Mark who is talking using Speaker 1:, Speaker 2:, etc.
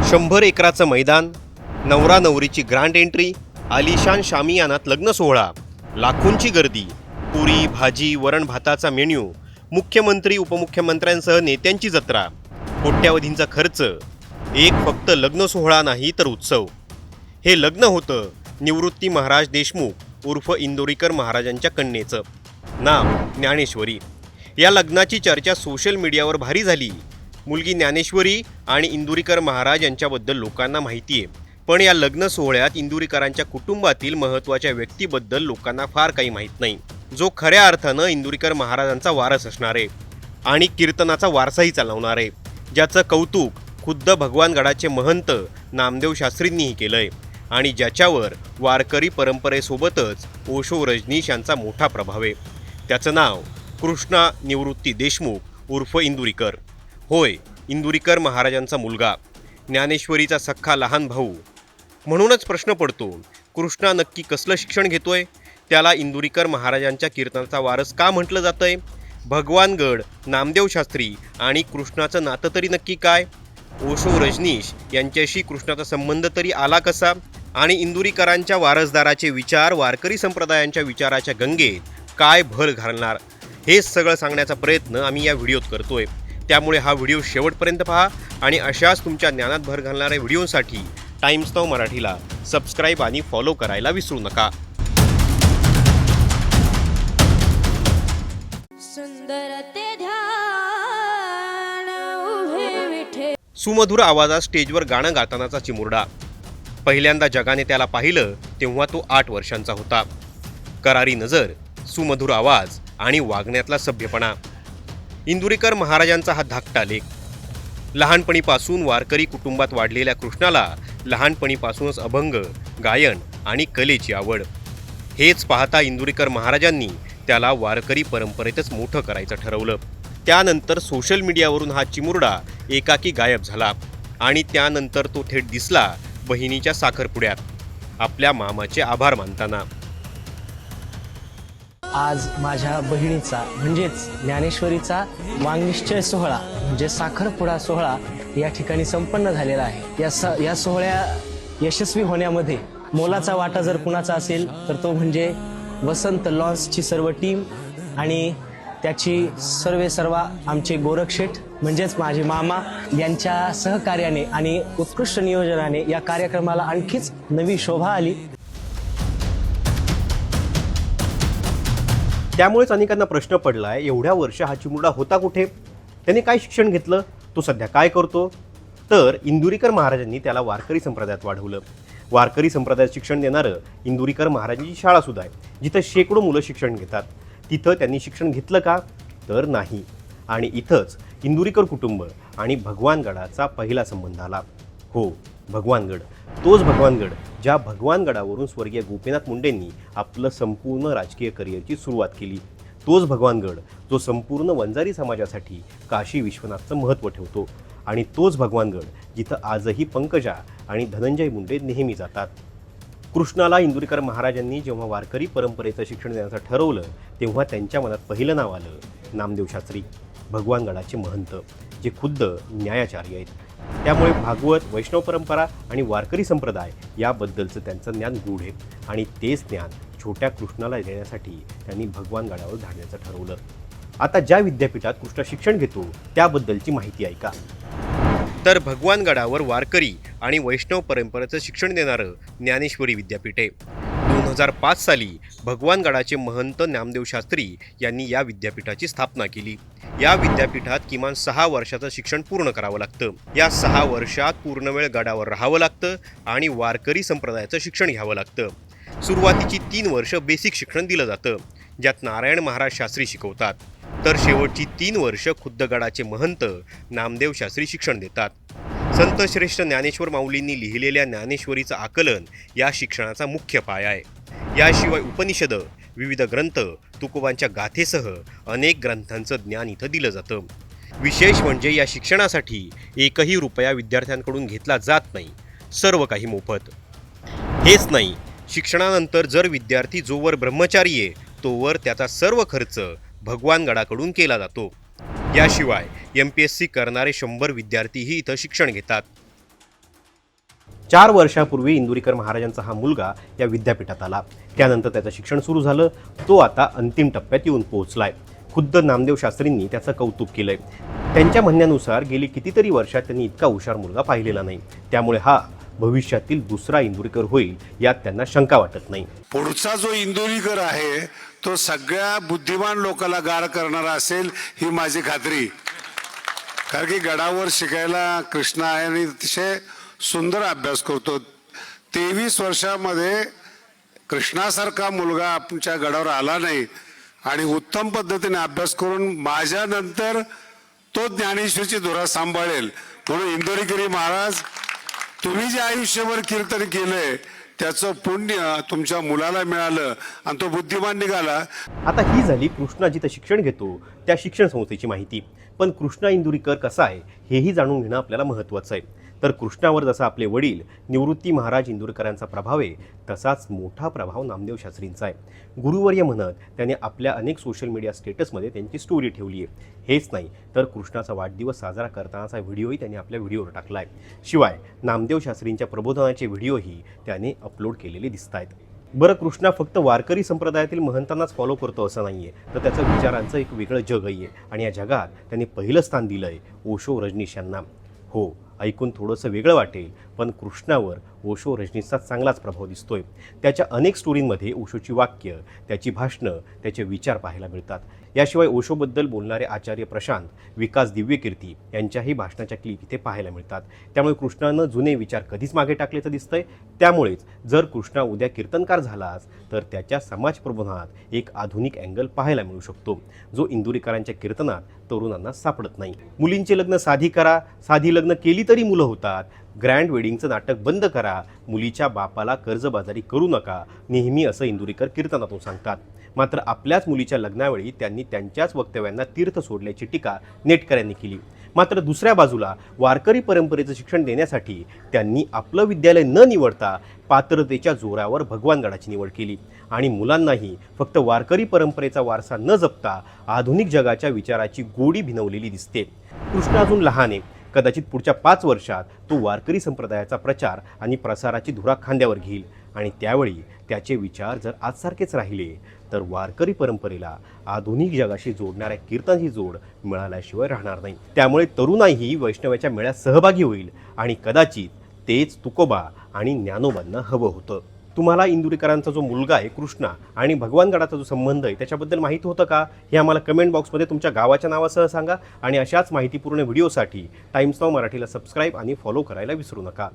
Speaker 1: 100 एकराचं मैदान, नवरा नवरीची grand entry, आलिशान शामियानात लग्न सोहळा, लाखोंची गर्दी, पुरी भाजी वरण भाताचा मेन्यू, मुख्यमंत्री उपमुख्यमंत्र्यांसह नेत्यांची जत्रा, कोट्यावधींचा खर्च, एक फक्त लग्न सोहळा नाही तर उत्सव. हे लग्न होतं निवृत्ती महाराज देशमुख उर्फ इंदोरीकर महाराजांच्या कन्येचं. नाव ज्ञानेश्वरी. या लग्नाची चर्चा सोशल मीडियावर भारी झाली. मुलगी ज्ञानेश्वरी आणि इंदुरीकर महाराज यांच्याबद्दल लोकांना माहिती आहे, पण या लग्न सोहळ्यात इंदुरीकरांच्या कुटुंबातील महत्त्वाच्या व्यक्तीबद्दल लोकांना फार काही माहीत नाही, जो खऱ्या अर्थानं इंदुरीकर महाराजांचा वारस असणार आहे आणि कीर्तनाचा वारसाही चालवणार आहे, ज्याचं कौतुक खुद्द भगवानगडाचे महंत नामदेव शास्त्रींनीही केलंय आणि ज्याच्यावर वारकरी परंपरेसोबतच ओशो रजनीश यांचा मोठा प्रभाव आहे. त्याचं नाव कृष्णा निवृत्ती देशमुख उर्फ इंदुरीकर. होय, इंदुरीकर महाराजांचा मुलगा, ज्ञानेश्वरीचा सख्खा लहान भाऊ. म्हणूनच प्रश्न पडतो, कृष्णा नक्की कसलं शिक्षण घेतोय? त्याला इंदुरीकर महाराजांच्या कीर्तनाचा वारस का म्हटलं जातंय? भगवानगड, नामदेव शास्त्री आणि कृष्णाचं नातं तरी नक्की काय? ओशो रजनीश यांच्याशी कृष्णाचा संबंध तरी आला कसा? आणि इंदुरीकरांच्या वारसदाराचे विचार वारकरी संप्रदायांच्या विचाराच्या गंगेत काय भर घालणार? हे सगळं सांगण्याचा प्रयत्न आम्ही या व्हिडिओत करतोय. त्यामुळे हा व्हिडिओ शेवटपर्यंत पहा आणि अशाच तुमच्या ज्ञानात भर घालणाऱ्या व्हिडिओसाठी टाइम्स नाऊ मराठीला सबस्क्राईब आणि फॉलो करायला विसरू नका. सुमधुर आवाजात स्टेजवर गाणं गातानाचा चिमुरडा. पहिल्यांदा जगाने त्याला पाहिलं तेव्हा तो 8 वर्षांचा होता. करारी नजर, सुमधुर आवाज आणि वागण्यातला सभ्यपणा. इंदुरीकर महाराजांचा हा धाकटा लेक. लहानपणीपासून वारकरी कुटुंबात वाढलेल्या कृष्णाला लहानपणीपासूनच अभंग, गायन आणि कलेची आवड. हेच पाहता इंदुरीकर महाराजांनी त्याला वारकरी परंपरेतच मोठं करायचं ठरवलं. त्यानंतर सोशल मीडियावरून हा चिमुरडा एकाकी गायब झाला आणि त्यानंतर तो थेट दिसला बहिणीच्या साखरपुड्यात, आपल्या मामाचे आभार मानताना.
Speaker 2: आज माझ्या बहिणीचा म्हणजेच ज्ञानेश्वरीचा वांगनिश्चय सोहळा म्हणजे साखरपुडा सोहळा या ठिकाणी संपन्न झालेला आहे. या सोहळ्या यशस्वी होण्यामध्ये मोलाचा वाटा जर कुणाचा असेल तर तो म्हणजे वसंत लॉन्सची सर्व टीम आणि त्याची सर्वा आमचे गोरखशेठ म्हणजेच माझे मामा यांच्या सहकार्याने आणि उत्कृष्ट नियोजनाने या कार्यक्रमाला आणखीच नवी शोभा आली.
Speaker 1: त्यामुळेच अनेकांना प्रश्न पडलाय, एवढ्या वर्ष हा चिमुरडा होता कुठे? त्याने काय शिक्षण घेतलं? तो सध्या काय करतो? तर इंदुरीकर महाराजांनी त्याला वारकरी संप्रदायात वाढवलं. वारकरी संप्रदायात शिक्षण देणारं इंदुरीकर महाराजांची शाळा सुद्धा आहे, जिथं शेकडो मुलं शिक्षण घेतात. तिथं त्यांनी शिक्षण घेतलं का? तर नाही. आणि इथंच इंदुरीकर कुटुंब आणि भगवानगडाचा पहिला संबंध आला. हो, भगवानगड. तोच भगवानगड ज्या भगवानगडावरून स्वर्गीय गोपीनाथ मुंडेंनी आपलं संपूर्ण राजकीय करिअरची सुरुवात केली. तोच भगवानगड जो संपूर्ण वंजारी समाजासाठी काशी विश्वनाथचं महत्त्व ठेवतो. आणि तोच भगवानगड जिथं आजही पंकजा आणि धनंजय मुंडे नेहमी जातात. कृष्णाला इंदुरीकर महाराजांनी जेव्हा वारकरी परंपरेचं शिक्षण देण्याचं ठरवलं तेव्हा त्यांच्या मनात पहिलं नाव आलं नामदेव शास्त्री, भगवानगडाचे महंत, जे खुद्द न्यायाचार्य आहेत. त्यामुळे भागवत, वैष्णव परंपरा आणि वारकरी संप्रदाय याबद्दलचं त्यांचं ज्ञान गूढ आहे आणि तेच ज्ञान छोट्या कृष्णाला देण्यासाठी त्यांनी भगवानगडावर धाडण्याचं ठरवलं. आता ज्या विद्यापीठात कृष्ण शिक्षण घेतो त्याबद्दलची माहिती ऐका. तर भगवानगडावर वारकरी आणि वैष्णव परंपरेचं शिक्षण देणारं ज्ञानेश्वरी विद्यापीठ आहे. 2005 साली भगवानगडाचे महंत नामदेव शास्त्री यांनी या विद्यापीठाची स्थापना केली. या विद्यापीठात किमान 6 वर्षाचं शिक्षण पूर्ण करावं लागतं. या 6 वर्षात पूर्ण वेळ गडावर राहावं लागतं आणि वारकरी संप्रदायाचं शिक्षण घ्यावं लागतं. सुरुवातीची 3 वर्ष बेसिक शिक्षण दिलं जातं, ज्यात नारायण महाराज शास्त्री शिकवतात. तर शेवटची 3 वर्ष खुद्द गडाचे महंत नामदेव शास्त्री शिक्षण देतात. संत श्रेष्ठ ज्ञानेश्वर माऊलींनी लिहिलेल्या ज्ञानेश्वरीचं आकलन या शिक्षणाचा मुख्य पाया आहे. याशिवाय उपनिषद, विविध ग्रंथ, तुकोबांच्या गाथेसह अनेक ग्रंथांचं ज्ञान इथं दिलं जातं. विशेष म्हणजे या शिक्षणासाठी एकही रुपया विद्यार्थ्यांकडून घेतला जात नाही. सर्व काही मोफत. हेच नाही, शिक्षणानंतर जर विद्यार्थी जोवर ब्रह्मचारी आहे तोवर त्याचा सर्व खर्च भगवानगडाकडून केला जातो. याशिवाय MPSC करणारे 100 विद्यार्थीही इथं शिक्षण घेतात. 4 वर्षापूर्वी इंदुरीकर महाराजांचा हा मुलगा या विद्यापीठात आला. त्यानंतर त्याचं शिक्षण सुरू झालं. तो आता अंतिम टप्प्यात येऊन पोहोचलाय. खुद्द नामदेव शास्त्रींनी त्याचं कौतुक केलंय. त्यांच्या म्हणण्यानुसार गेली कितीतरी वर्षात त्यांनी इतका हुशार मुलगा पाहिलेला नाही. त्यामुळे हा भविष्यातील दुसरा इंदुरीकर होईल यात त्यांना शंका वाटत नाही.
Speaker 3: पुढचा जो इंदुरीकर आहे तो सगळ्या बुद्धिमान लोकांना गार करणारा असेल ही माझी खात्री. कारण की गडावर शिकायला कृष्णा आहे आणि अतिशय सुंदर अभ्यास करतो. 23 वर्षामध्ये कृष्णासारखा मुलगा आमच्या गडावर आला नाही आणि उत्तम पद्धतीने अभ्यास करून माझ्यानंतर तो ज्ञानेश्वरीची धुरा सांभाळेल. म्हणून इंदुरीकरी महाराज, तुम्ही जे आयुष्यभर कीर्तन केलंय त्याचं पुण्य तुमच्या मुलाला मिळालं आणि तो बुद्धिमान निघाला.
Speaker 1: आता ही झाली कृष्णा जिथं शिक्षण घेतो त्या शिक्षण संस्थेची माहिती. पण कृष्णा इंदुरीकर कसा आहे हेही जाणून घेणं आपल्याला महत्त्वाचं आहे. तर कृष्णावर जसा आपले वडील निवृत्ती महाराज इंदुरकरांचा प्रभाव आहे तसाच मोठा प्रभाव नामदेव शास्त्रींचा आहे. गुरुवर्य म्हणत त्याने आपल्या अनेक सोशल मीडिया स्टेटसमध्ये त्यांची स्टोरी ठेवली आहे. हेच नाही तर कृष्णाचा वाढदिवस साजरा करतानाचा व्हिडिओही त्याने आपल्या व्हिडिओवर टाकला आहे. शिवाय नामदेव शास्त्रींच्या प्रबोधनाचे व्हिडिओही त्याने अपलोड केलेले दिसत आहेत. बरं, कृष्णा फक्त वारकरी संप्रदायातील महंतांनाच फॉलो करतो असं नाही आहे, तर त्याचं विचारांचं एक वेगळं जगही आहे. आणि या जगात त्यांनी पहिलं स्थान दिलं आहे ओशो रजनीश यांना. हो, ऐकून थोडंसं वेगळं वाटेल, पण कृष्णावर ओशो रजनीशचा चांगलाच प्रभाव दिसतोय. त्याच्या अनेक स्टोरींमध्ये ओशोची वाक्य, त्याची भाषणं, त्याचे विचार पाहायला मिळतात. याशिवाय ओशोबद्दल बोलणारे आचार्य प्रशांत, विकास दिव्यकीर्ती यांच्याही भाषणाच्या क्लिप इथे पाहायला मिळतात. त्यामुळे कृष्णानं जुने विचार कधीच मागे टाकल्याचं दिसतंय. त्यामुळेच जर कृष्णा उद्या कीर्तनकार झालाच तर त्याच्या समाज प्रबोधनात एक आधुनिक अँगल पाहायला मिळू शकतो, जो इंदुरीकरांच्या कीर्तनात तरुणांना सापडत नाही. मुलींचे लग्न साधी करा, साधी लग्न केली तरी मुलं होतात, ग्रँड वेडिंगचं नाटक बंद करा, मुलीच्या बापाला कर्जबाजारी करू नका, नेहमी असं इंदुरीकर कीर्तनातून सांगतात. मात्र आपल्याच मुलीच्या लग्नावेळी त्यांनी त्यांच्याच वक्तव्यांना तीर्थ सोडल्याची टीका नेटकऱ्यांनी केली. मात्र दुसऱ्या बाजूला वारकरी परंपरेचं शिक्षण देण्यासाठी त्यांनी आपलं विद्यालय न निवडता पात्रतेच्या जोरावर भगवानगडाची निवड केली आणि मुलांनाही फक्त वारकरी परंपरेचा वारसा न जपता आधुनिक जगाच्या विचाराची गोडी भिनवलेली दिसते. कृष्ण अजून लहान आहे. कदाचित पुढच्या 5 वर्षात तो वारकरी संप्रदायाचा प्रचार आणि प्रसाराची धुरा खांद्यावर घेईल आणि त्यावेळी त्याचे विचार जर आजसारखेच राहिले तर वारकरी परंपरेला आधुनिक जगाशी जोडणाऱ्या कीर्तनाची जोड मिळाल्याशिवाय राहणार नाही. त्यामुळे तरुणाईही वैष्णवाच्या मेळ्यात सहभागी होईल आणि कदाचित तेच तुकोबा आणि ज्ञानोबांना हवं होतं. तुम्हाला इंदुरीकरांचा जो मुलगा आहे कृष्णा आणि भगवानगडाचा जो संबंध आहे त्याच्याबद्दल माहिती होतं का हे आम्हाला कमेंट बॉक्समध्ये तुमच्या गावाच्या नावासह सांगा. आणि अशाच माहितीपूर्ण व्हिडिओसाठी टाइम्स नाऊ मराठीला सबस्क्राईब आणि फॉलो करायला विसरू नका.